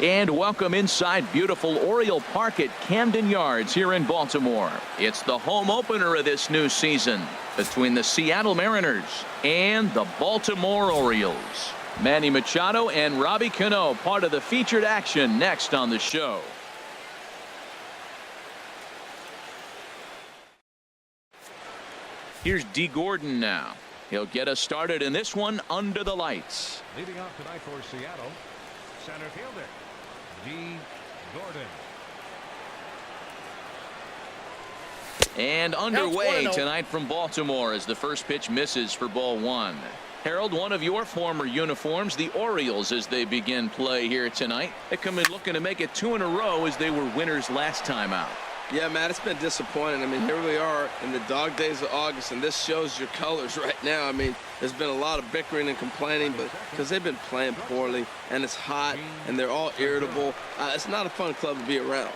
And welcome inside beautiful Oriole Park at Camden Yards here in Baltimore. It's the home opener of this new season between the Seattle Mariners and the Baltimore Orioles. Manny Machado and Robbie Cano part of the featured action next on the show. Here's D. Gordon now. He'll get us started in this one under the lights. Leading off tonight for Seattle, center fielder D. Gordon. And underway tonight from Baltimore as the first pitch misses for ball one. Harold, one of your former uniforms, the Orioles, as they begin play here tonight. They come in looking to make it 2 in a row as they were winners last time out. Yeah, Matt, it's been disappointing. I mean, here we are in the dog days of August, and this shows your colors right now. I mean, there's been a lot of bickering and complaining, but because they've been playing poorly, and it's hot, and they're all irritable. It's not a fun club to be around.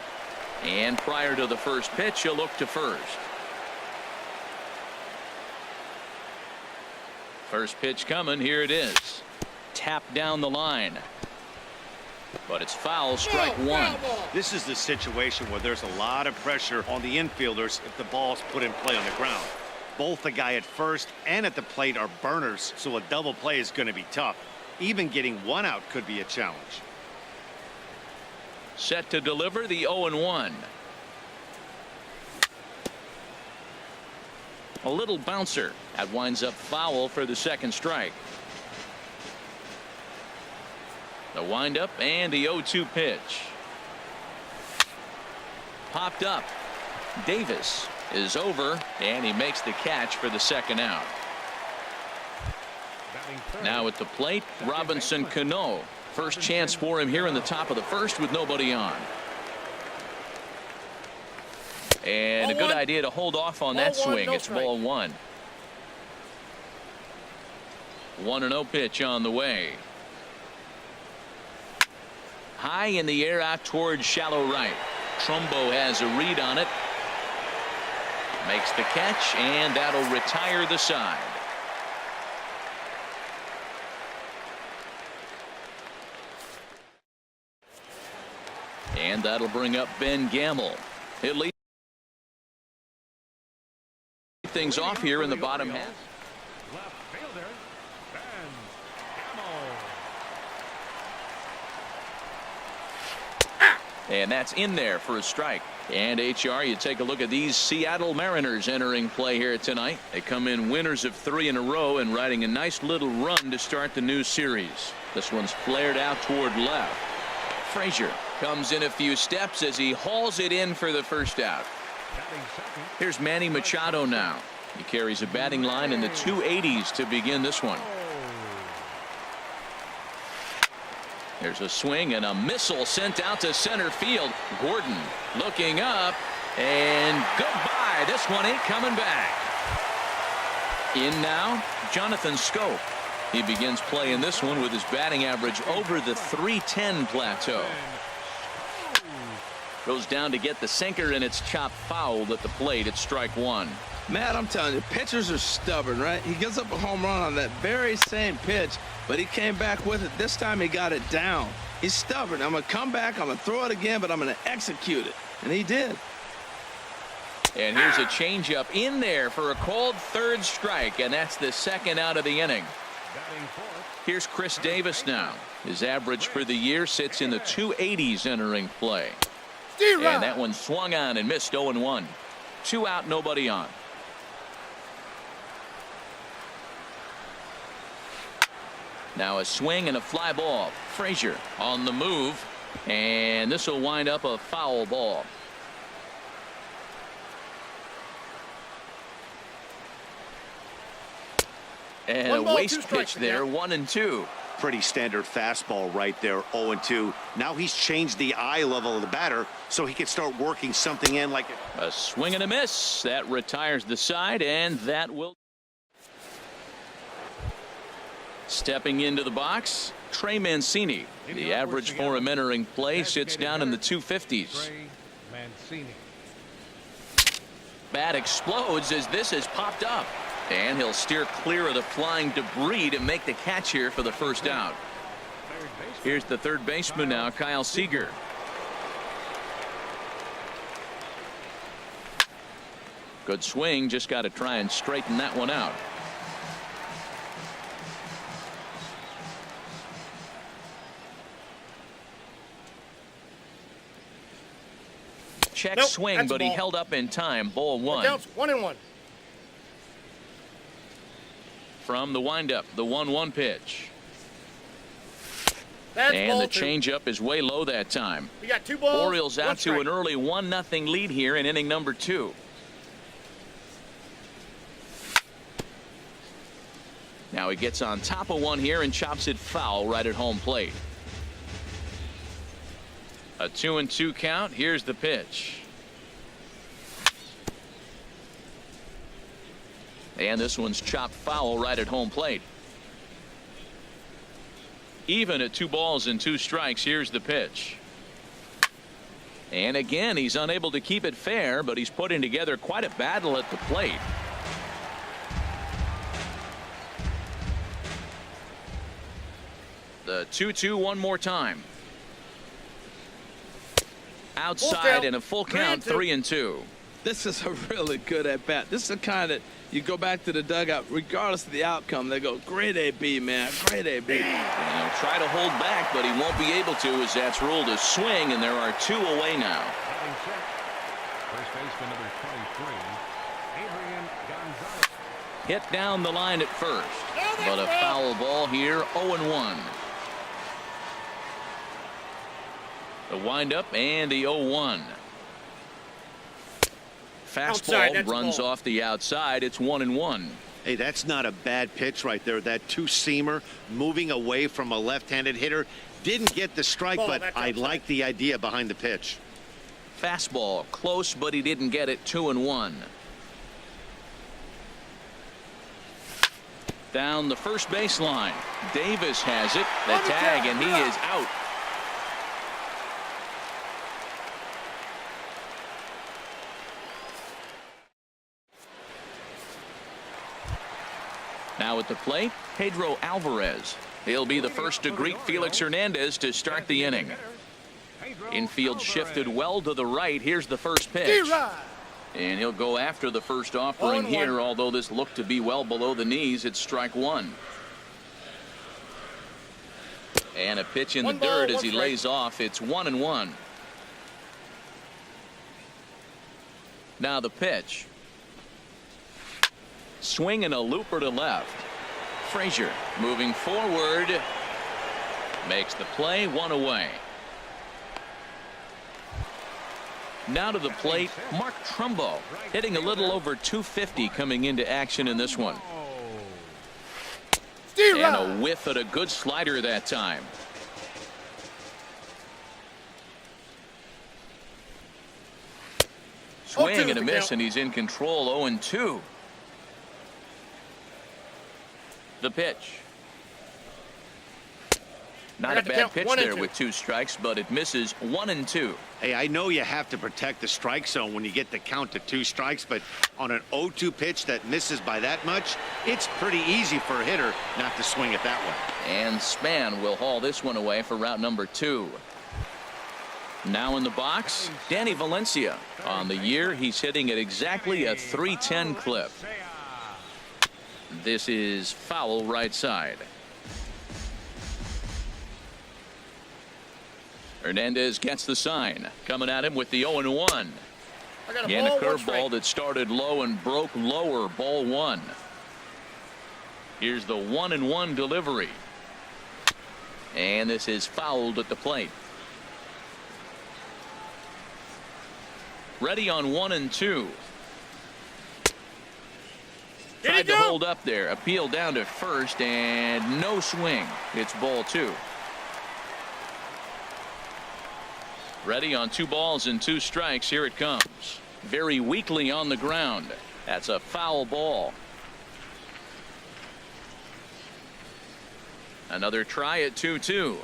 And prior to the first pitch, you'll look to first. First pitch coming. Here it is. Tapped down the line. But it's foul, strike one. This is the situation where there's a lot of pressure on the infielders if the ball's put in play on the ground. Both the guy at first and at the plate are burners, so a double play is going to be tough. Even getting one out could be a challenge. Set to deliver the 0-1. A little bouncer. That winds up foul for the second strike. The windup and the 0-2 pitch. Popped up. Davis is over, and he makes the catch for the second out. Now at the plate, Robinson Cano. First chance for him here in the top of the first with nobody on. And a good idea to hold off on that swing. It's ball one. 1-0 pitch on the way. High in the air out towards shallow right. Trumbo has a read on it. Makes the catch, and that'll retire the side. And that'll bring up Ben Gamble. It leads things off here in the bottom half. Left fielder Ben Gamble. And that's in there for a strike. And HR, you take a look at these Seattle Mariners entering play here tonight. They come in winners of 3 in a row and riding a nice little run to start the new series. This one's flared out toward left. Frazier comes in a few steps as he hauls it in for the first out. Here's Manny Machado now. He carries a batting line in the 280s to begin this one. There's a swing and a missile sent out to center field. Gordon looking up, and goodbye. This one ain't coming back. In now, Jonathan Scope. He begins playing this one with his batting average over the .310 plateau. Goes down to get the sinker, and it's chopped foul at the plate. It's strike one. Matt, I'm telling you, pitchers are stubborn, right? He gives up a home run on that very same pitch, but he came back with it. This time he got it down. He's stubborn. I'm going to come back, I'm going to throw it again, but I'm going to execute it. And he did. And here's a changeup in there for a called third strike, and that's the second out of the inning. Here's Chris Davis now. His average for the year sits in the 280s entering play. And that one swung on and missed. 0-1. 2 out, nobody on. Now a swing and a fly ball. Frazier on the move, and this will wind up a foul ball. And a waste pitch there. 1-2. Pretty standard fastball right there. 0-2. Now he's changed the eye level of the batter so he can start working something in like a swing and a miss. That retires the side, and that will. Stepping into the box, Trey Mancini. The average for him entering play sits down in the 250s. Bat explodes as this is popped up. And he'll steer clear of the flying debris to make the catch here for the first out. Here's the third baseman now, Kyle Seager. Good swing, just got to try and straighten that one out. Check swing, but he held up in time. Ball one. Counts 1-1. From the windup, the 1-1 pitch. That's and the two. changeup is way low that time. We got 2 balls. Orioles out to an early 1-0 lead here in inning number 2. Now he gets on top of one here and chops it foul right at home plate. A 2-2 count. Here's the pitch. And this one's chopped foul right at home plate. Even at 2 balls and 2 strikes. Here's the pitch. And again, he's unable to keep it fair, but he's putting together quite a battle at the plate. The 2-2 one more time. Outside and a full count, 3-2. This is a really good at bat. This is the kind that you go back to the dugout, regardless of the outcome. They go, great AB, man, great AB. And he'll try to hold back, but he won't be able to, as that's ruled a swing, and there are 2 away now. First baseman number 23, Hit down the line at first, but a foul ball here, 0-1. The windup and the 0-1. Fastball runs off the outside. It's 1-1. Hey, that's not a bad pitch right there. That 2-seamer moving away from a left-handed hitter. Didn't get the strike, but I like the idea behind the pitch. Fastball close, but he didn't get it. 2-1. Down the first baseline. Davis has it. The tag, and he is out. Now at the plate, Pedro Alvarez. He'll be the first to greet Felix Hernandez to start the inning. Infield shifted well to the right. Here's the first pitch. And he'll go after the first offering here, although this looked to be well below the knees. It's strike 1. And a pitch in the dirt as he lays off. It's 1-1. Now the pitch. Swing and a looper to left. Frazier moving forward. Makes the play, 1 away. Now to the plate, Mark Trumbo, hitting a little over 250 coming into action in this one. And a whiff at a good slider that time. Swing and a miss, and he's in control. 0-2. The pitch. Not a bad pitch there with 2 strikes, but it misses. 1-2. Hey, I know you have to protect the strike zone when you get the count to 2 strikes, but on an 0-2 pitch that misses by that much, it's pretty easy for a hitter not to swing it that way. And Span will haul this one away for route number 2. Now in the box, Danny Valencia. On the year, he's hitting at exactly a .310 clip. This is foul right side. Hernandez gets the sign. Coming at him with the 0-1. Again, a curveball that started low and broke lower. Ball 1. Here's the 1-1 delivery. And this is fouled at the plate. Ready on 1-2. Tried to hold up there. Appeal down to first, and no swing. It's ball 2. Ready on 2 balls and 2 strikes. Here it comes. Very weakly on the ground. That's a foul ball. Another try at 2-2.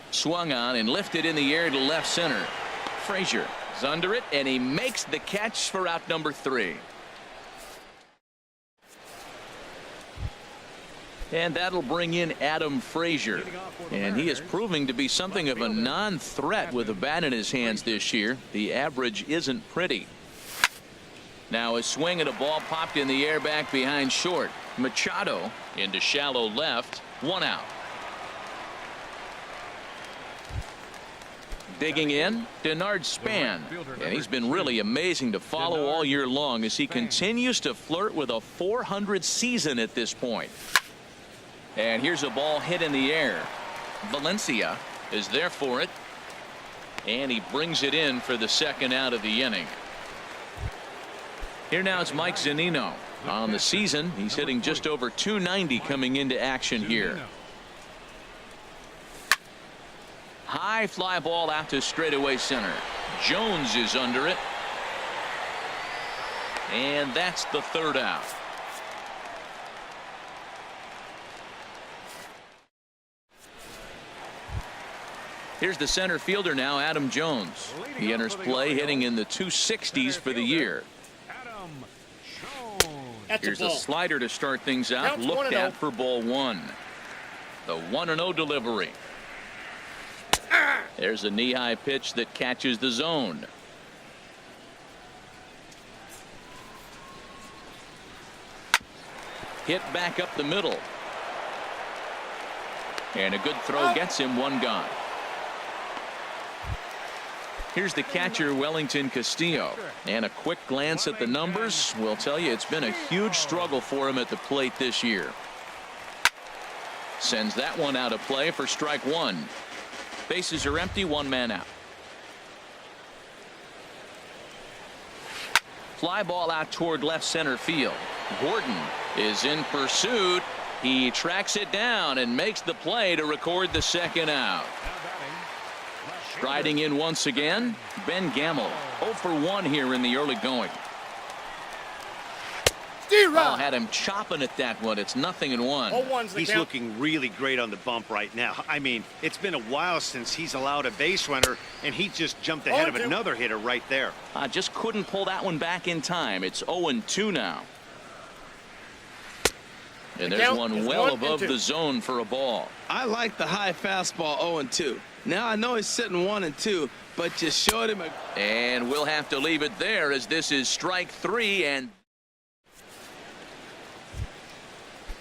Swung on and lifted in the air to left center. Frazier is under it, and he makes the catch for out number 3. And that'll bring in Adam Frazier. And he is proving to be something of a non-threat with a bat in his hands this year. The average isn't pretty. Now a swing and a ball popped in the air back behind short. Machado into shallow left. 1 out. Digging in, Denard Span, and he's been really amazing to follow all year long as he continues to flirt with a 400 season at this point. And here's a ball hit in the air. Valencia is there for it, and he brings it in for the second out of the inning. Here now is Mike Zunino. On the season, he's hitting just over 290 coming into action here. High fly ball out to straightaway center. Jones is under it. And that's the third out. Here's the center fielder now, Adam Jones. He enters play hitting in the 260s for the year. Here's a slider to start things out. Looked at for ball 1. The 1-0 delivery. There's a knee-high pitch that catches the zone. Hit back up the middle. And a good throw gets him 1 gone. Here's the catcher, Wellington Castillo. And a quick glance at the numbers will tell you it's been a huge struggle for him at the plate this year. Sends that one out of play for strike 1. Bases are empty, 1 man out. Fly ball out toward left center field. Gordon is in pursuit. He tracks it down and makes the play to record the second out. Striding in once again, Ben Gamel. 0 for 1 here in the early going. Oh, had him chopping at that one. It's 0-1. He's looking really great on the bump right now. I mean, it's been a while since he's allowed a base runner, and he just jumped ahead of another hitter right there. Just couldn't pull that one back in time. It's 0-2 now. And there's one well above the zone for a ball. I like the high fastball 0-2. Now I know he's sitting 1-2, but just showed him a... And we'll have to leave it there as this is strike 3 and...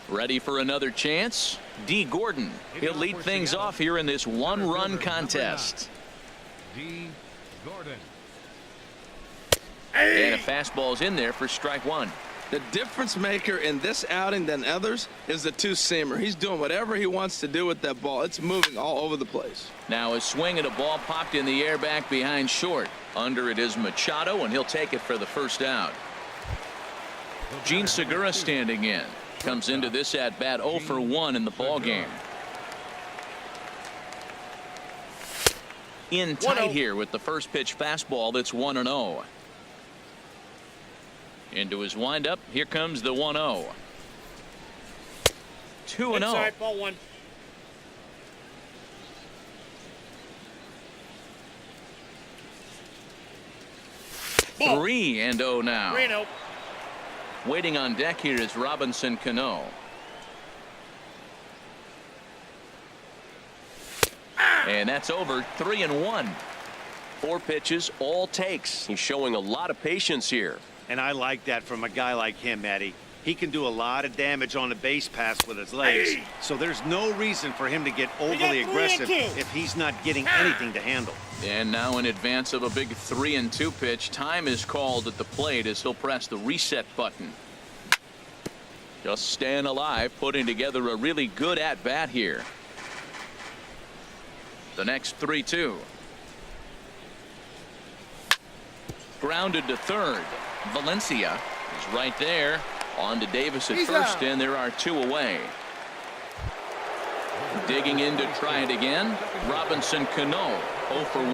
Ready for another chance? D. Gordon. He'll lead things off here in this 1-run contest. D. Gordon. And a fastball's in there for strike 1. The difference maker in this outing than others is the two-seamer. He's doing whatever he wants to do with that ball. It's moving all over the place. Now a swing and a ball popped in the air back behind short. Under it is Machado, and he'll take it for the first out. Gene Segura standing in. Comes into this at bat 0 for 1 in the ball game. In tight here with the first pitch fastball that's 1-0. Into his windup. Here comes the 1-0. 2-0. Inside, ball 1. 3-0 now. 3-0. Waiting on deck here is Robinson Cano. And that's over. 3-1. 4 pitches, all takes. He's showing a lot of patience here. And I like that from a guy like him, Eddie. He can do a lot of damage on the base pass with his legs. So there's no reason for him to get overly aggressive if he's not getting anything to handle. And now in advance of a big 3-2 pitch, time is called at the plate as he'll press the reset button. Just staying alive, putting together a really good at-bat here. The next 3-2. Grounded to third. Valencia is right there. On to Davis at first, and there are 2 away. Digging in to try it again. Robinson Cano 0 for 1.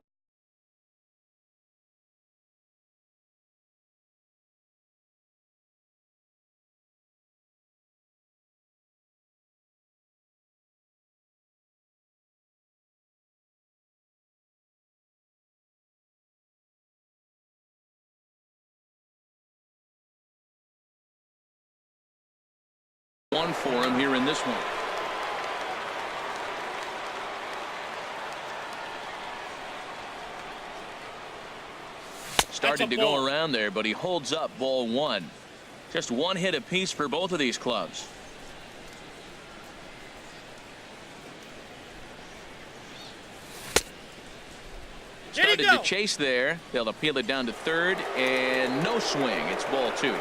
1 for him here in this one. Started to go around there, but he holds up ball 1. Just 1 hit apiece for both of these clubs. Started to chase there. They'll appeal it down to third, and no swing. It's ball 2.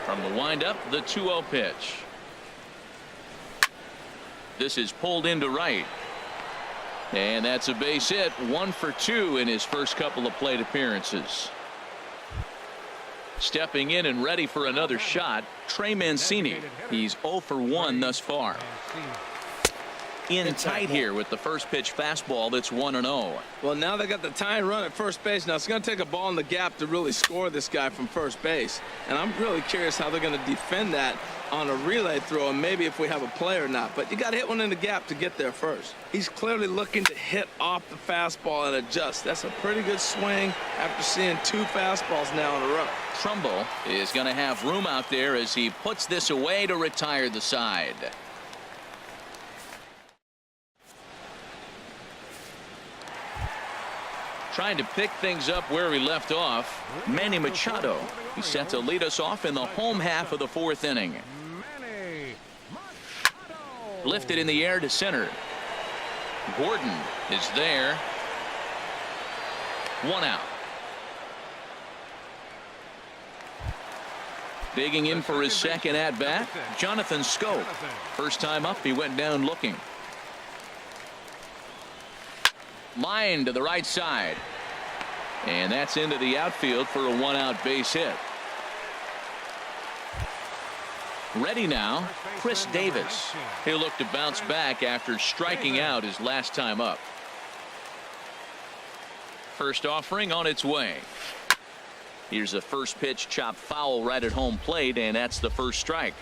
From the windup, the 2-0 pitch. This is pulled into right. And that's a base hit. 1 for 2 in his first couple of plate appearances. Stepping in and ready for another shot, Trey Mancini. He's 0 for 1 thus far. In tight here with the first pitch fastball that's 1-0. Well, now they got the tying run at first base. Now it's going to take a ball in the gap to really score this guy from first base. And I'm really curious how they're going to defend that on a relay throw, and maybe if we have a play or not. But you got to hit one in the gap to get there first. He's clearly looking to hit off the fastball and adjust. That's a pretty good swing after seeing 2 fastballs now in a row. Trumbull is going to have room out there as he puts this away to retire the side. Trying to pick things up where we left off, Manny Machado. He's set to lead us off in the home half of the 4th inning. Lifted in the air to center. Gordon is there. 1 out. Digging in for his second at bat, Jonathan Schoop. First time up, he went down looking. Line to the right side. And that's into the outfield for a 1-out base hit. Ready now, Chris Davis. He'll look to bounce back after striking out his last time up. First offering on its way. Here's a first pitch chop foul right at home plate, and that's the first strike.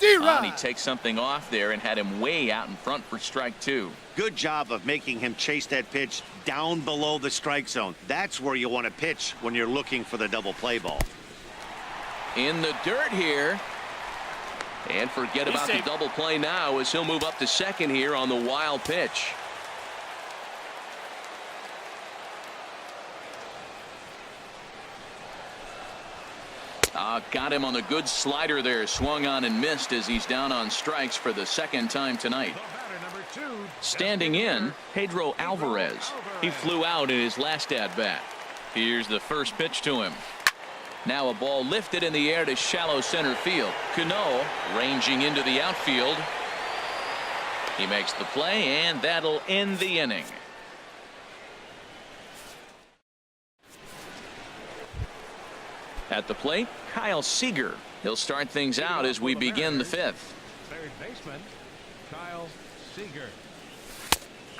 And he takes something off there and had him way out in front for strike 2. Good job of making him chase that pitch down below the strike zone. That's where you want to pitch when you're looking for the double play ball. In the dirt here. And forget about the double play now as he'll move up to second here on the wild pitch. Got him on the good slider there. Swung on and missed as he's down on strikes for the 2nd time tonight. Standing in, Pedro Alvarez. He flew out in his last at bat. Here's the first pitch to him. Now a ball lifted in the air to shallow center field. Cano ranging into the outfield. He makes the play, and that'll end the inning. At the plate, Kyle Seager. He'll start things out as we begin the 5th. Third baseman, Kyle Seager.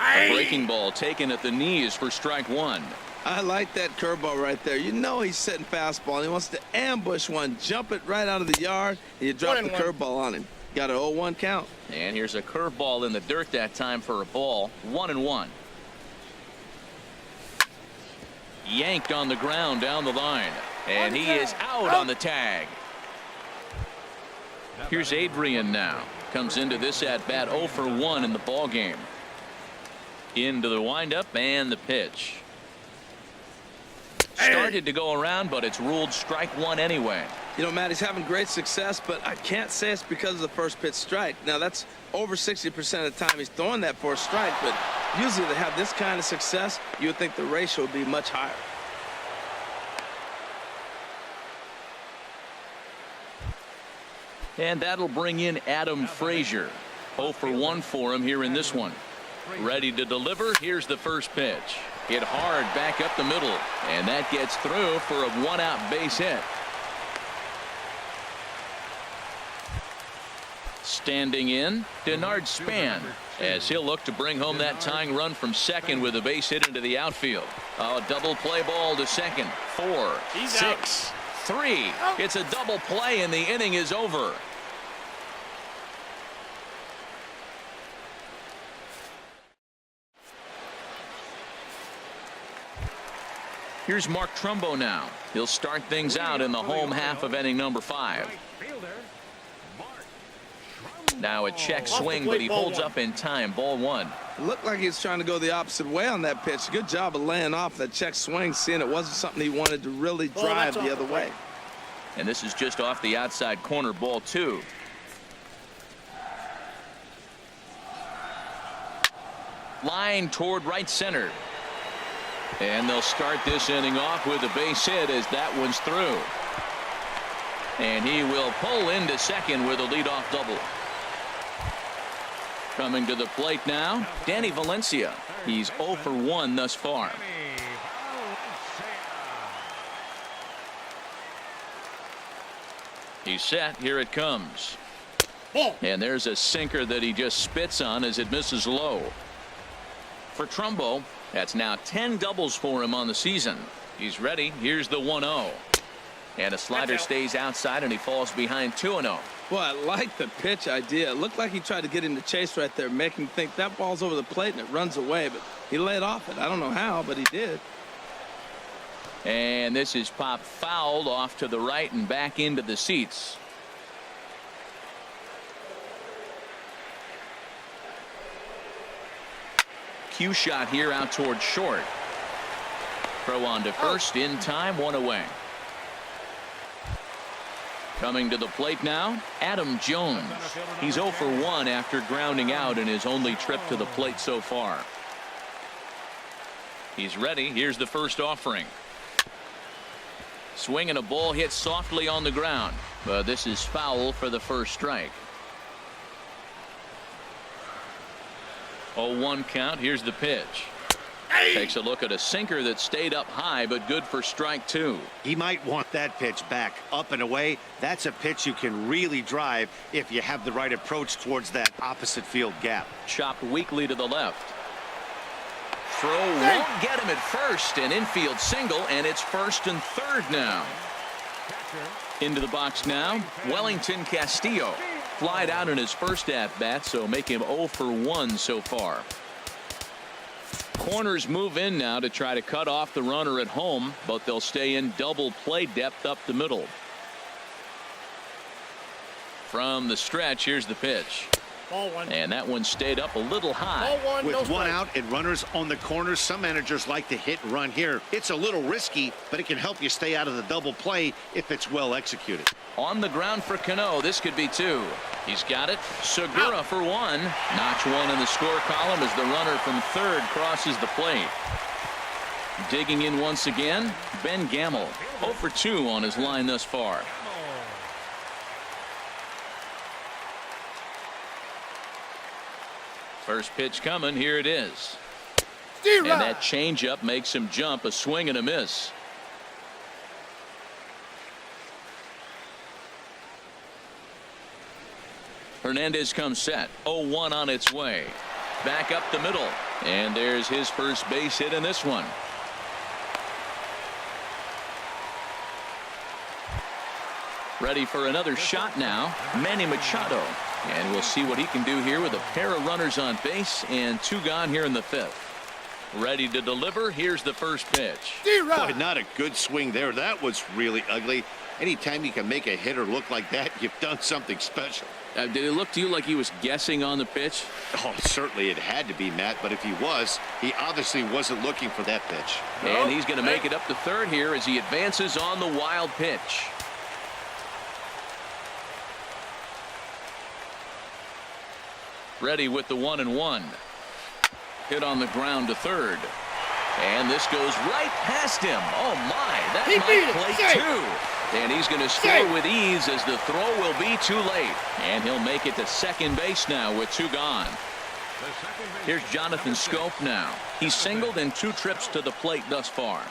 A breaking ball taken at the knees for strike 1. I like that curveball right there. You know he's setting fastball. He wants to ambush one, jump it right out of the yard, and you drop the curveball on him. Got an 0-1 count. And here's a curveball in the dirt that time for a ball. 1-1. Yanked on the ground down the line. And he is out on the tag. Here's Adrian now. Comes into this at bat 0 for 1 in the ball game. Into the windup and the pitch. Started to go around, but it's ruled strike 1 anyway. You know, Matt, he's having great success, but I can't say it's because of the first pitch strike. Now, that's over 60% of the time he's throwing that for a strike, but usually they have this kind of success, you would think the ratio would be much higher. And that'll bring in Adam Frazier. 0 for 1 for him here in this one. Ready to deliver. Here's the first pitch. Hit hard back up the middle. And that gets through for a 1-out base hit. Standing in, Denard Span, as he'll look to bring home that tying run from second with a base hit into the outfield. A double play ball to second. 4, 6, 3. It's a double play and the inning is over. Here's Mark Trumbo now. He'll start things out in the home half of inning number 5. Now a check swing, but he holds up in time. Ball 1. It looked like he was trying to go the opposite way on that pitch. Good job of laying off that check swing, seeing it wasn't something he wanted to really drive the other way. And this is just off the outside corner. Ball 2. Line toward right center. And they'll start this inning off with a base hit as that one's through. And he will pull into second with a leadoff double. Coming to the plate now, Danny Valencia. He's 0 for 1 thus far. He's set. Here it comes. And there's a sinker that he just spits on as it misses low. For Trumbo, that's now 10 doubles for him on the season. He's ready. Here's the 1-0. And a slider stays outside, and he falls behind 2-0. Boy, I like the pitch idea. It looked like he tried to get him to chase right there, make him think that ball's over the plate and it runs away, but he laid off it. I don't know how, but he did. And this is popped fouled off to the right and back into the seats. Cue shot here out toward short. Throw on to first in time, 1 away. Coming to the plate now, Adam Jones. He's 0 for 1 after grounding out in his only trip to the plate so far. He's ready. Here's the first offering. Swing and a ball hit softly on the ground. But this is foul for the first strike. 0-1 count. Here's the pitch. Takes a look at a sinker that stayed up high, but good for strike 2. He might want that pitch back up and away. That's a pitch you can really drive if you have the right approach towards that opposite field gap. Chopped weakly to the left. Throw won't get him at first. An infield single, and it's first and third now. Into the box now, Wellington Castillo. Flied out in his first at-bat, so make him 0 for 1 so far. Corners move in now to try to cut off the runner at home, but they'll stay in double play depth up the middle. From the stretch, here's the pitch. Ball 1. And that one stayed up a little high. Ball 1, With one out and runners on the corners, some managers like to hit and run here. It's a little risky, but it can help you stay out of the double play if it's well executed. On the ground for Cano. This could be 2. He's got it. Segura for 1. Notch 1 in the score column as the runner from third crosses the plate. Digging in once again, Ben Gamel. 0 for 2 on his line thus far. First pitch coming. Here it is. And that changeup makes him jump. A swing and a miss. Hernandez comes set. 0-1 on its way. Back up the middle. And there's his first base hit in this one. Ready for another shot now, Manny Machado. And we'll see what he can do here with a pair of runners on base and 2 gone here in the 5th. Ready to deliver. Here's the first pitch. Boy, not a good swing there. That was really ugly. Anytime you can make a hitter look like that, you've done something special. Did it look to you like he was guessing on the pitch? Oh, certainly it had to be, Matt, but if he was, he obviously wasn't looking for that pitch. And he's going to make it up to third here as he advances on the wild pitch. Ready with the 1-1. Hit on the ground to third. And this goes right past him. Oh, my. That might play 2. And he's going to score with ease as the throw will be too late. And he'll make it to second base now with 2 gone. Here's Jonathan Scope now. He's singled in 2 trips to the plate thus far.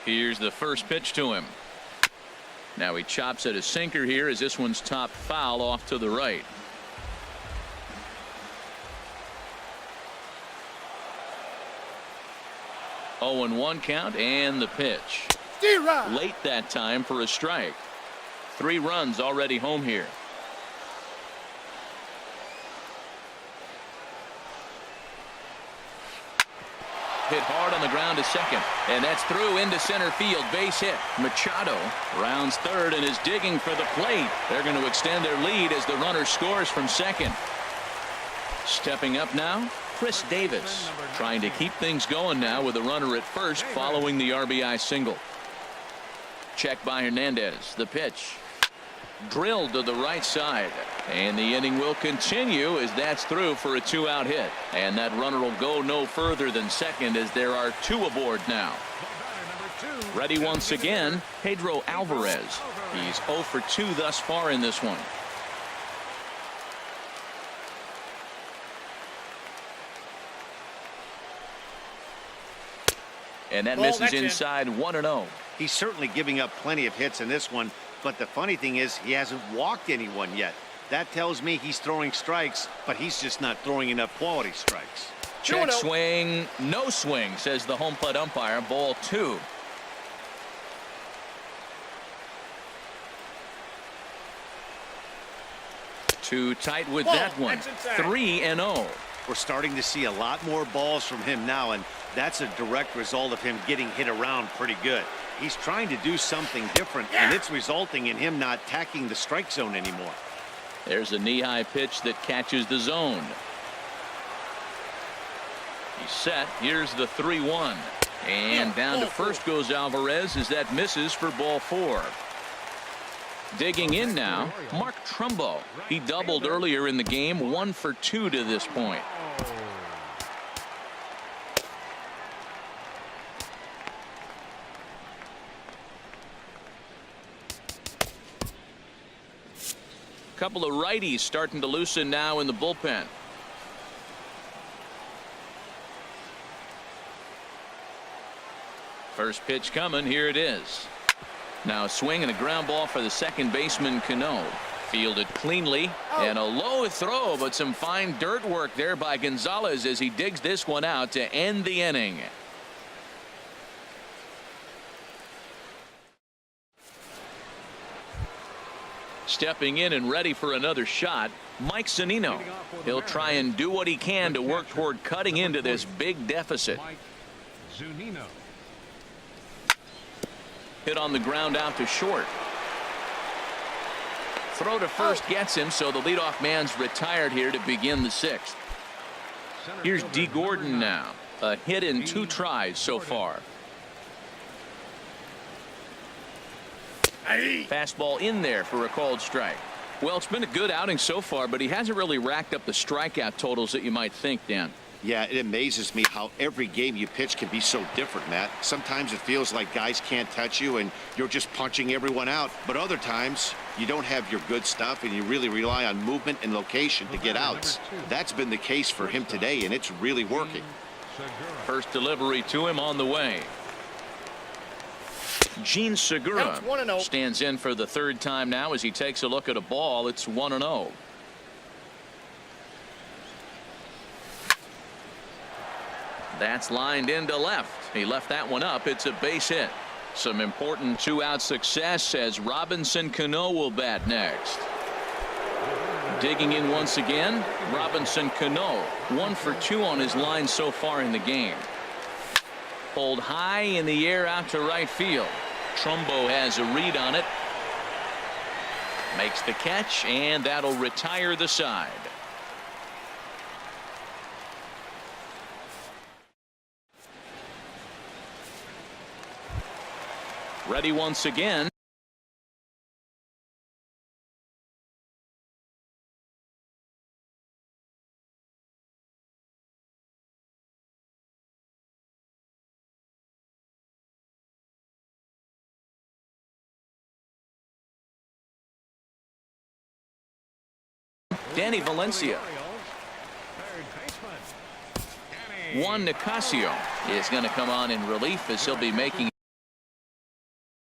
Here's the first pitch to him. Now he chops at a sinker here as this one's top foul off to the right. Oh, and 1 count and the pitch. Late that time for a strike. 3 runs already home here. hit hard on the ground to second. And that's through into center field. Base hit. Machado rounds third and is digging for the plate. They're going to extend their lead as the runner scores from second. Stepping up now, Chris Davis, trying to keep things going now with a runner at first following the RBI single. Check by Hernandez. The pitch drilled to the right side, and the inning will continue as that's through for a 2-out hit, and that runner will go no further than second as there are 2 aboard now. Ready once again, Pedro Alvarez. He's 0 for 2 thus far in this one. And that misses inside 1-0. He's certainly giving up plenty of hits in this one, but the funny thing is he hasn't walked anyone yet. That tells me he's throwing strikes, but he's just not throwing enough quality strikes. Check swing, no swing, says the home plate umpire. Ball 2. Too tight with that one. 3-0. We're starting to see a lot more balls from him now, and that's a direct result of him getting hit around pretty good. He's trying to do something different, and it's resulting in him not tacking the strike zone anymore. There's a knee-high pitch that catches the zone. He's set. Here's the 3-1. And down to first goes Alvarez as that misses for ball 4. Digging in now, Mark Trumbo. He doubled earlier in the game, 1 for 2 to this point. Couple of righties starting to loosen now in the bullpen. First pitch coming. Here it is. Now a swing and a ground ball for the second baseman Cano. Fielded cleanly and a low throw, but some fine dirt work there by Gonzalez as he digs this one out to end the inning. Stepping in and ready for another shot, Mike Zunino. He'll try and do what he can to work toward cutting into this big deficit. Hit on the ground out to short. Throw to first gets him, so the leadoff man's retired here to begin the 6th. Here's D. Gordon now. A hit in 2 tries so far. Fastball in there for a called strike. Well, it's been a good outing so far, but he hasn't really racked up the strikeout totals that you might think, Dan. Yeah, it amazes me how every game you pitch can be so different, Matt. Sometimes it feels like guys can't touch you and you're just punching everyone out. But other times you don't have your good stuff and you really rely on movement and location to get outs. That's been the case for him today, and it's really working. First delivery to him on the way. Gene Segura stands in for the 3rd time now as he takes a look at a ball. It's 1-0. That's lined into left. He left that one up. It's a base hit. Some important 2-out success as Robinson Cano will bat next. Digging in once again, Robinson Cano. 1 for 2 on his line so far in the game. Pulled high in the air out to right field. Trumbo has a read on it. Makes the catch, and that'll retire the side. Ready once again. Danny Valencia. Juan Nicasio is going to come on in relief as he'll be making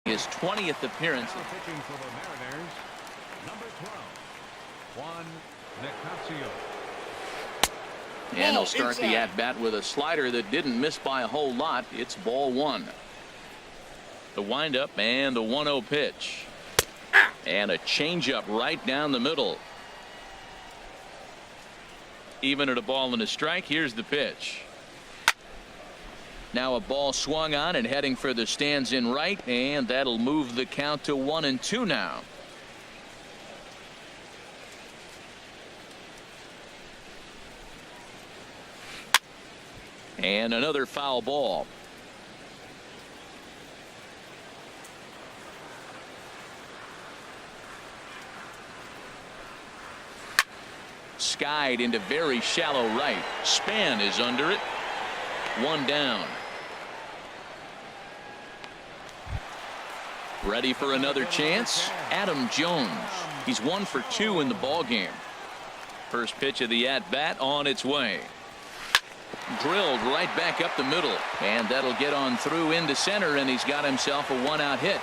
his 20th appearance. Pitching for the Mariners, number 12, Juan Nicasio. And he'll start the at-bat with a slider that didn't miss by a whole lot. It's ball 1. The windup and the 1-0 pitch. And a changeup right down the middle. Even at a ball and a strike. Here's the pitch. Now a ball swung on and heading for the stands in right, and that'll move the count to 1-2 now. And another foul ball. Skied into very shallow right. Span is under it. One down. Ready for another chance. Adam Jones. He's 1 for 2 in the ball game. First pitch of the at bat on its way. Drilled right back up the middle, and that'll get on through into center, and he's got himself a 1-out hit.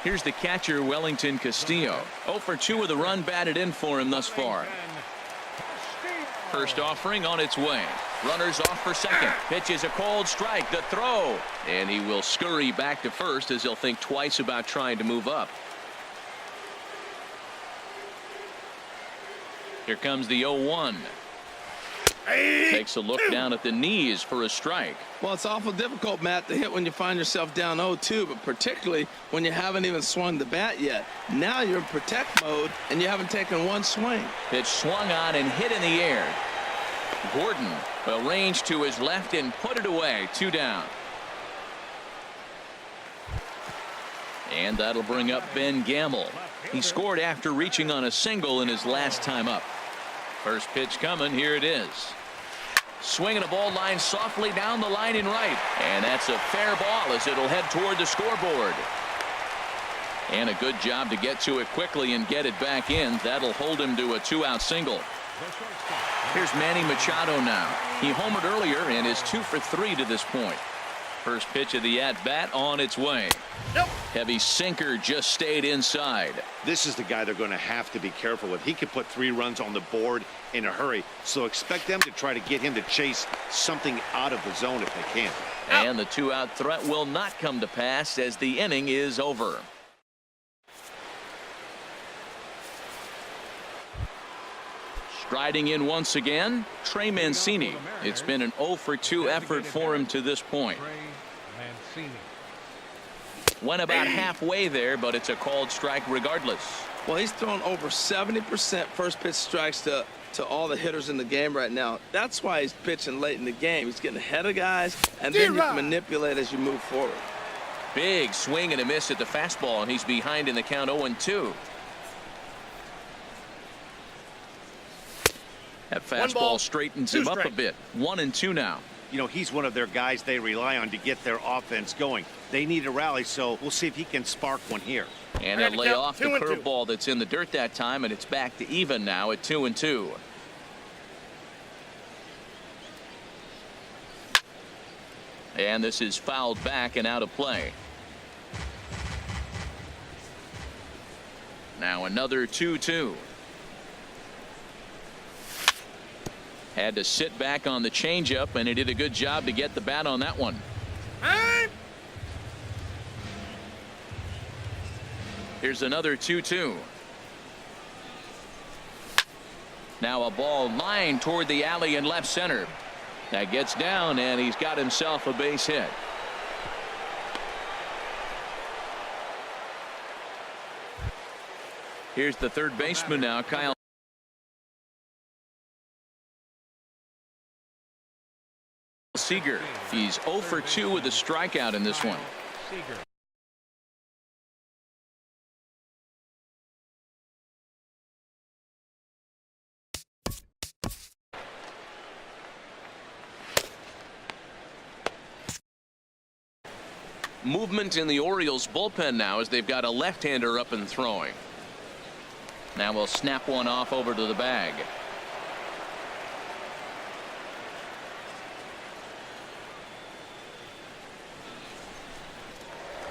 Here's the catcher, Wellington Castillo. 0 for 2 with a run batted in for him thus far. First offering on its way. Runners off for second. Pitch is a cold strike. The throw, and he will scurry back to first as he'll think twice about trying to move up. Here comes the 0-1. Takes a look down at the knees for a strike. Well, it's awful difficult, Matt, to hit when you find yourself down 0-2, but particularly when you haven't even swung the bat yet. Now you're in protect mode, and you haven't taken one swing. Pitch swung on and hit in the air. Gordon will range to his left and put it away. 2 down. And that'll bring up Ben Gamble. He scored after reaching on a single in his last time up. First pitch coming. Here it is. Swinging a ball line softly down the line in right. And that's a fair ball as it'll head toward the scoreboard. And a good job to get to it quickly and get it back in. That'll hold him to a 2-out single. Here's Manny Machado now. He homered earlier and is 2 for 3 to this point. First pitch of the at bat on its way. Yep. Heavy sinker just stayed inside. This is the guy they're going to have to be careful with. He can put 3 runs on the board in a hurry, so expect them to try to get him to chase something out of the zone if they can. And the 2-out threat will not come to pass as the inning is over. Striding in once again, Trey Mancini. It's been an 0 for 2 effort for him to this point. Went about halfway there, but it's a called strike regardless. Well, he's thrown over 70% first pitch strikes to all the hitters in the game right now. That's why he's pitching late in the game. He's getting ahead of guys, and then you can manipulate as you move forward. Big swing and a miss at the fastball, and he's behind in the count 0-2. That fastball straightens him up a bit. 1-2 now. You know, he's one of their guys they rely on to get their offense going. They need a rally, so we'll see if he can spark one here. And they'll lay off the curveball that's in the dirt that time, and it's back to even now at 2-2. And this is fouled back and out of play. Now another 2-2. Had to sit back on the changeup, and he did a good job to get the bat on that one. Here's another 2-2. Now a ball lined toward the alley in left center. That gets down, and he's got himself a base hit. Here's the third baseman now, Kyle Seager. He's 0 for 2 with a strikeout in this one. Movement in the Orioles bullpen now as they've got a left-hander up and throwing. Now we'll snap one off over to the bag.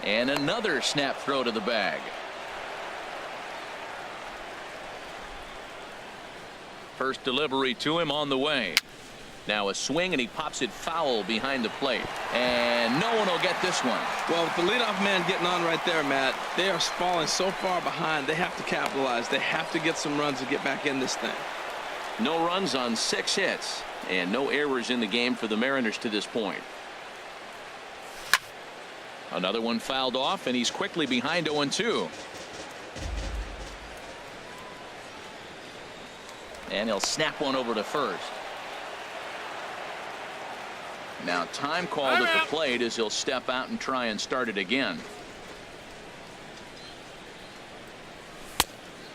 And another snap throw to the bag. First delivery to him on the way. Now a swing, and he pops it foul behind the plate. And no one will get this one. Well, with the leadoff man getting on right there, Matt, they are falling so far behind. They have to capitalize. They have to get some runs to get back in this thing. No runs on 6 hits and no errors in the game for the Mariners to this point. Another one fouled off, and he's quickly behind 0-2. And he'll snap one over to first. Now time called at the plate as he'll step out and try and start it again.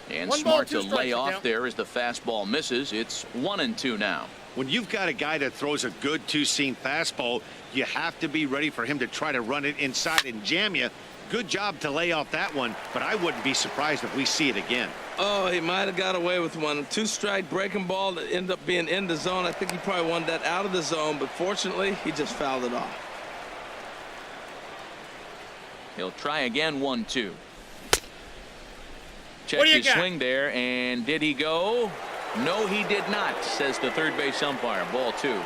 And smart to lay off there as the fastball misses. It's 1-2 now. When you've got a guy that throws a good two-seam fastball, you have to be ready for him to try to run it inside and jam you. Good job to lay off that one, but I wouldn't be surprised if we see it again. Oh, he might have got away with one. 2-strike breaking ball that ended up being in the zone. I think he probably wanted that out of the zone, but fortunately, he just fouled it off. He'll try again. 1-2. Check his swing there, and did he go? No, he did not, says the third base umpire. Ball 2.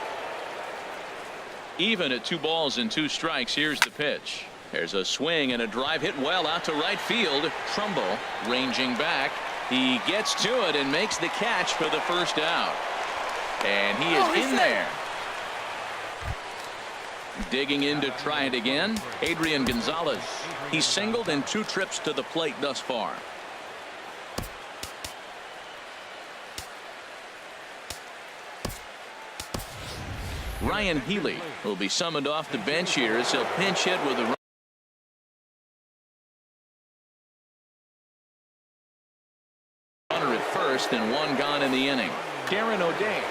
Even at 2 balls and 2 strikes. Here's the pitch. There's a swing and a drive hit well out to right field. Trumbo ranging back. He gets to it and makes the catch for the first out. And he is in there. Digging in to try it again. Adrian Gonzalez. He's singled in 2 trips to the plate thus far. Ryan Healy will be summoned off the bench here as he'll pinch hit with a runner at first and 1 gone in the inning. Darren O'Day.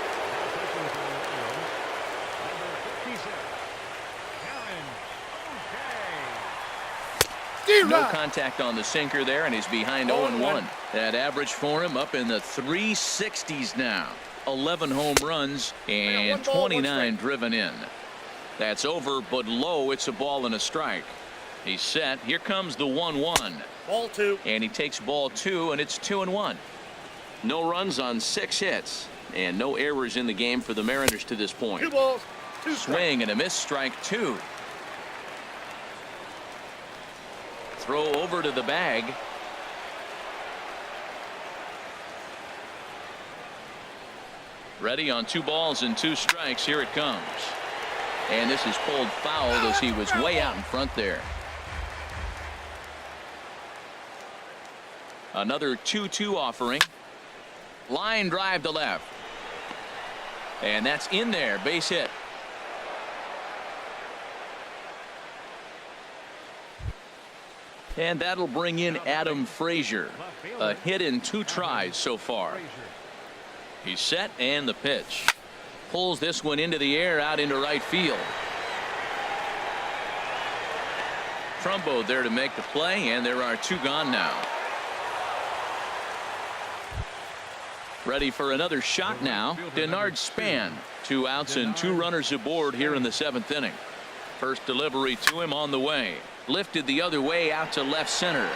No contact on the sinker there, and he's behind 0-1. That average for him up in the 360s now. 11 home runs and 29 driven in. That's over but low. It's a ball and a strike. He's set. Here comes the 1-1. Ball 2. And he takes ball 2, and it's 2-1. No runs on 6 hits and no errors in the game for the Mariners to this point. 2 balls, 2 strikes. Swing and a miss, strike 2. Throw over to the bag. Ready on 2 balls and 2 strikes. Here it comes. And this is pulled foul as he was way out in front there. Another 2-2 offering. Line drive to left. And that's in there. Base hit. And that'll bring in Adam Frazier. A hit in 2 tries so far. He's set, and the pitch. Pulls this one into the air out into right field. Trumbo there to make the play, and there are 2 gone now. Ready for another shot now. Denard Span. 2 outs and 2 runners aboard here in the 7th inning. First delivery to him on the way. Lifted the other way out to left center.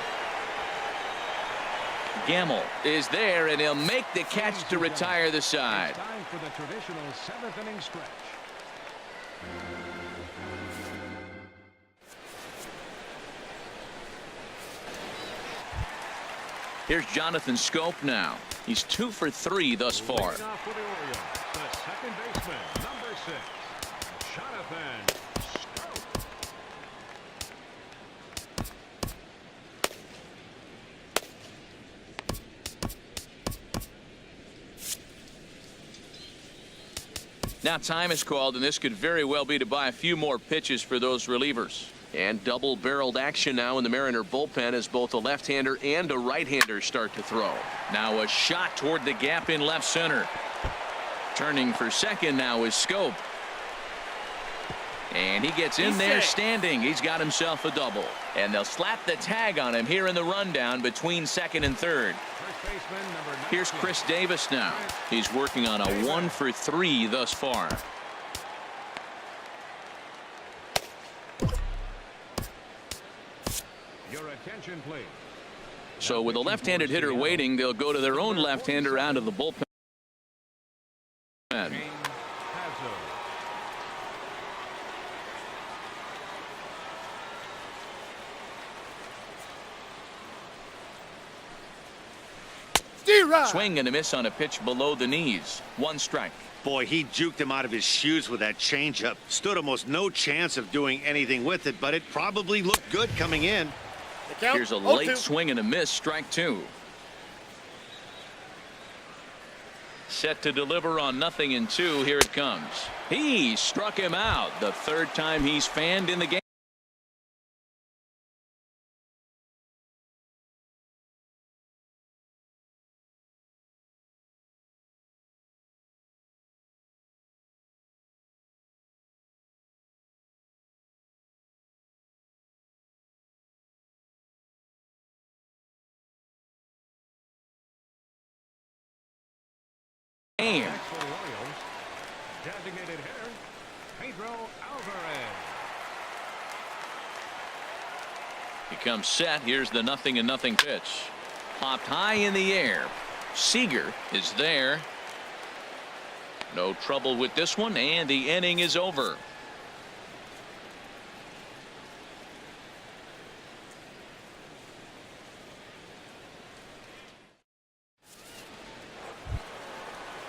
Gamble is there, and he'll make the catch to retire the side. It's time for the traditional 7th inning stretch. Here's Jonathan Schoop now. He's 2 for 3 thus far. Leading off for the Orioles, the second baseman, number 6, Jonathan Schoop. Now time is called, and this could very well be to buy a few more pitches for those relievers. And double-barreled action now in the Mariner bullpen as both a left-hander and a right-hander start to throw. Now a shot toward the gap in left center. Turning for second now is Schoop. And he gets in there standing. He's got himself a double. And they'll slap the tag on him here in the rundown between second and third. Here's Chris Davis now. He's working on a 1 for 3 thus far. Your attention, please. So with a left-handed hitter waiting, they'll go to their own left-hander out of the bullpen. Swing and a miss on a pitch below the knees. 1 strike. Boy, he juked him out of his shoes with that changeup. Stood almost no chance of doing anything with it, but it probably looked good coming in. Here's a late swing and a miss. Strike 2. Set to deliver on 0-2. Here it comes. He struck him out. The 3rd time he's fanned in the game. Next for the Orioles, designated hitter, ERAunder3. He comes set. Here's the 0-0 pitch. Popped high in the air. Seager is there. No trouble with this one, and the inning is over.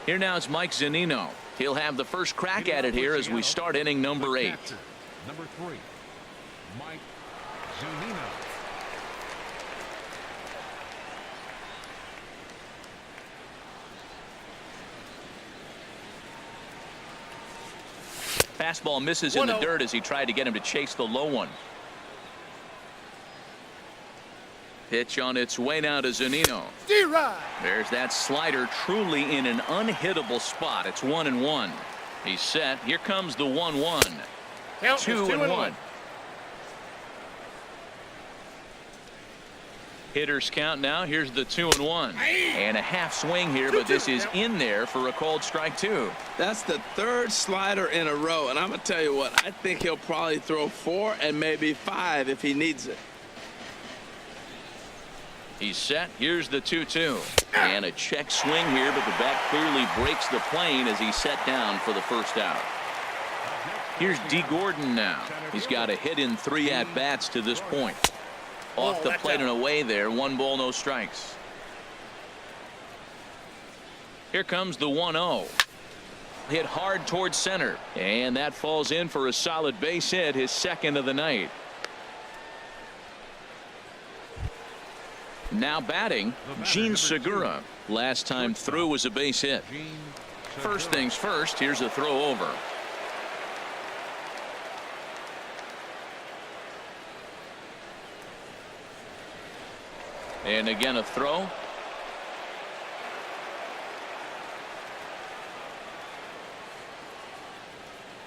Here now is Mike Zunino. He'll have the first crack at it here as we start inning number 8. Number 3, Mike Zunino. Fastball misses in the dirt as he tried to get him to chase the low one. Pitch on its way now to Zunino. There's that slider, truly in an unhittable spot. It's 1-1. He's set. Here comes the 1-1. 2-1. Hitters count now. Here's the 2-1. And a half swing here, but this is in there for a called strike 2. That's the 3rd slider in a row, and I'm going to tell you what, I think he'll probably throw 4 and maybe 5 if he needs it. He's set. Here's the 2-2. And a check swing here, but the bat clearly breaks the plane as he's set down for the first out. Here's D. Gordon now. He's got a hit in 3 at-bats to this point. Off the plate and away there. 1 ball, no strikes. Here comes the 1-0. Hit hard towards center. And that falls in for a solid base hit, his 2nd of the night. Now batting, Gene Segura. Last time through was a base hit. First things first, here's a throw over. And again a throw.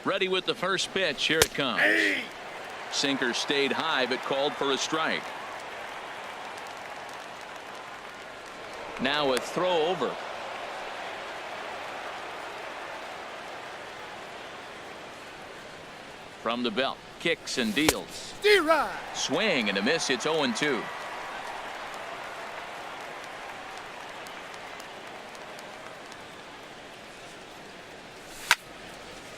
Ready with the first pitch. Here it comes. Sinker stayed high but called for a strike. Now a throw over. From the belt, kicks and deals. Swing and a miss. It's 0-2.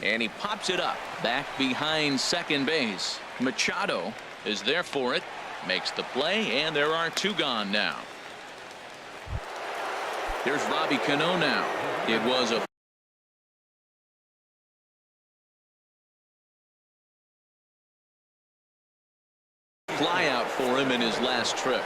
And he pops it up back behind second base. Machado is there for it, makes the play, and there are 2 gone now. Here's Robbie Cano now. It was a fly out for him in his last trip.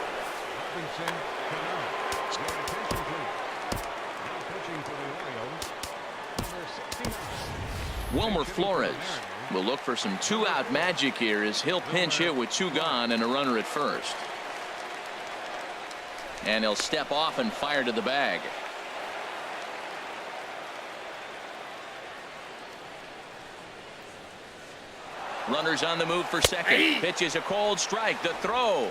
Wilmer Flores will look for some 2-out magic here as he'll pinch hit with 2 gone and a runner at first. And he'll step off and fire to the bag. Runners on the move for second. Pitch is a cold strike. The throw.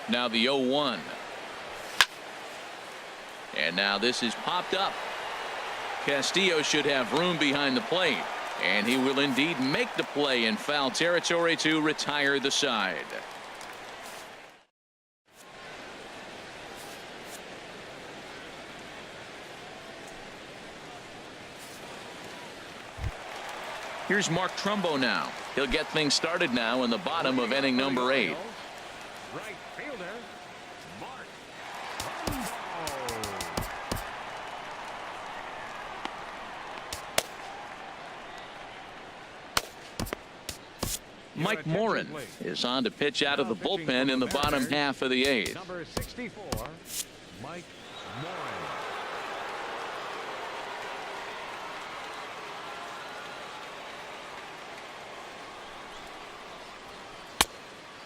Now the 0-1. And now this is popped up. Castillo should have room behind the plate. And he will indeed make the play in foul territory to retire the side. Here's Mark Trumbo now. He'll get things started now in the bottom of inning number 8. Right fielder, Mark Trumbo. Mike Morin is on to pitch out of the bullpen in the bottom half of the 8th. Number 64, Mike Morin.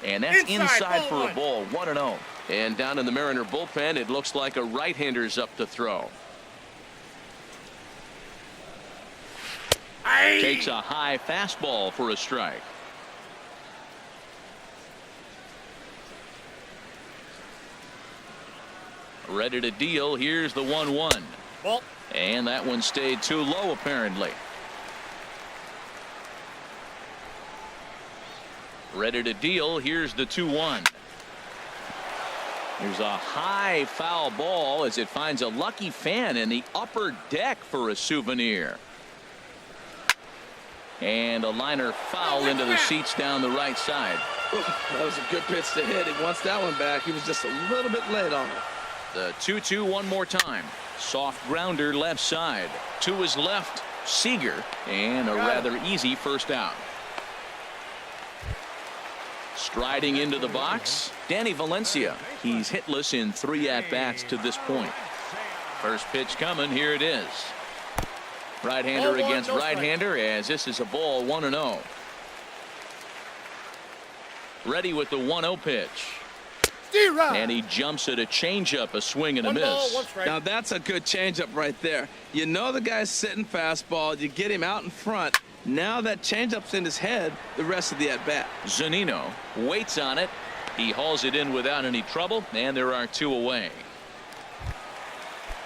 And that's inside for ball a ball. 1-0. And down in the Mariner bullpen, it looks like a right-hander's up to throw. Takes a high fastball for a strike. Ready to deal. Here's the 1-1. Ball. And that one stayed too low, apparently. Ready to deal. Here's the 2-1. There's a high foul ball as it finds a lucky fan in the upper deck for a souvenir. And a liner foul into the seats down the right side. That was a good pitch to hit. He wants that one back. He was just a little bit late on it. The 2-2 one more time. Soft grounder left side. To his left, Seager. And a rather easy first out. Striding into the box, Danny Valencia. He's hitless in 3 at-bats to this point. First pitch coming. Here it is. Right-hander against right-hander as this is a ball. 1-0. Ready with the 1-0 pitch. And he jumps at a changeup, a swing and a miss. Now that's a good changeup right there. You know the guy's sitting fastball. You get him out in front. Now that changeup's in his head the rest of the at-bat. Zunino waits on it. He hauls it in without any trouble, and there are 2 away.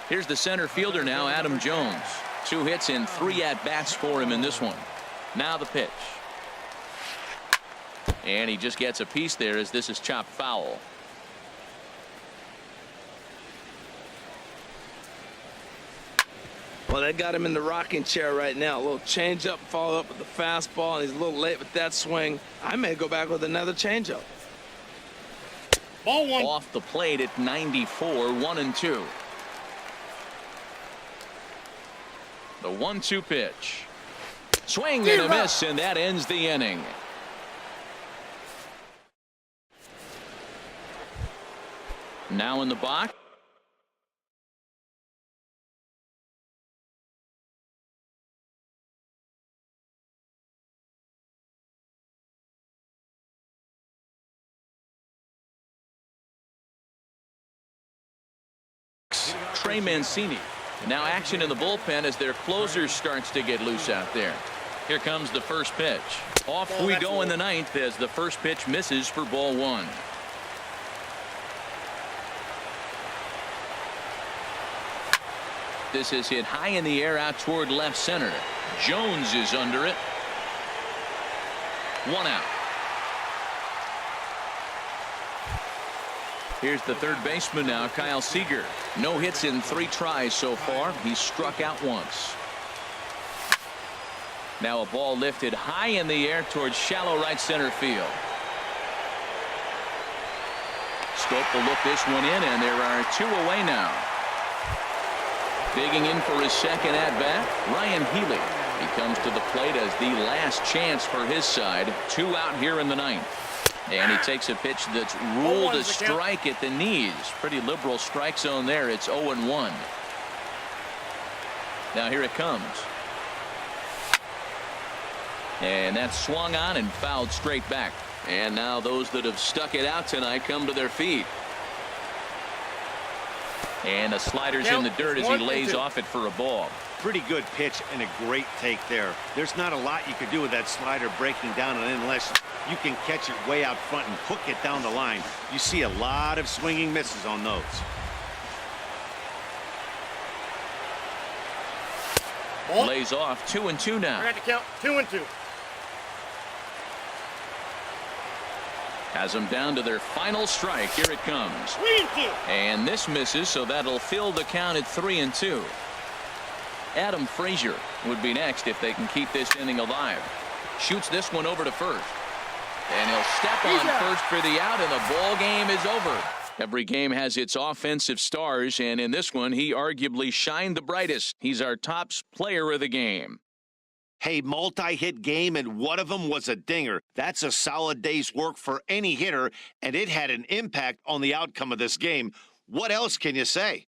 Here's the center fielder now, Adam Jones. 2 hits in 3 at-bats for him in this one. Now the pitch. And he just gets a piece there as this is chopped foul. Well, they got him in the rocking chair right now. A little changeup, follow up with the fastball, and he's a little late with that swing. I may go back with another changeup. Ball 1. Off the plate at 94, 1-2. The 1-2 pitch. Swing and a miss, and that ends the inning. Now in the box. Trey Mancini. Now action in the bullpen as their closer starts to get loose out there. Here comes the first pitch. Off we go in the 9th as the first pitch misses for ball 1. This is hit high in the air out toward left center. Jones is under it. 1 out. Here's the third baseman now, Kyle Seager. No hits in 3 tries so far. He's struck out once. Now a ball lifted high in the air towards shallow right center field. Scope will look this one in, and there are 2 away now. Digging in for his second at-bat, Ryan Healy. He comes to the plate as the last chance for his side. 2 out here in the 9th. And he takes a pitch that's ruled a strike at the knees. Pretty liberal strike zone there. It's 0-1. Now here it comes. And that's swung on and fouled straight back. And now those that have stuck it out tonight come to their feet. And the slider's in the dirt as he lays off it for a ball. Pretty good pitch and a great take there. There's not a lot you can do with that slider breaking down, and unless you can catch it way out front and hook it down the line, you see a lot of swinging misses on those. Ball. Lays off 2-2 now. I got to count 2-2. Has them down to their final strike. Here it comes. 3-2. And this misses, so that'll fill the count at 3-2. Adam Frazier would be next if they can keep this inning alive. Shoots this one over to first. And he'll step on first for the out, and the ball game is over. Every game has its offensive stars, and in this one, he arguably shined the brightest. He's our top player of the game. Hey, multi-hit game, and one of them was a dinger. That's a solid day's work for any hitter, and it had an impact on the outcome of this game. What else can you say?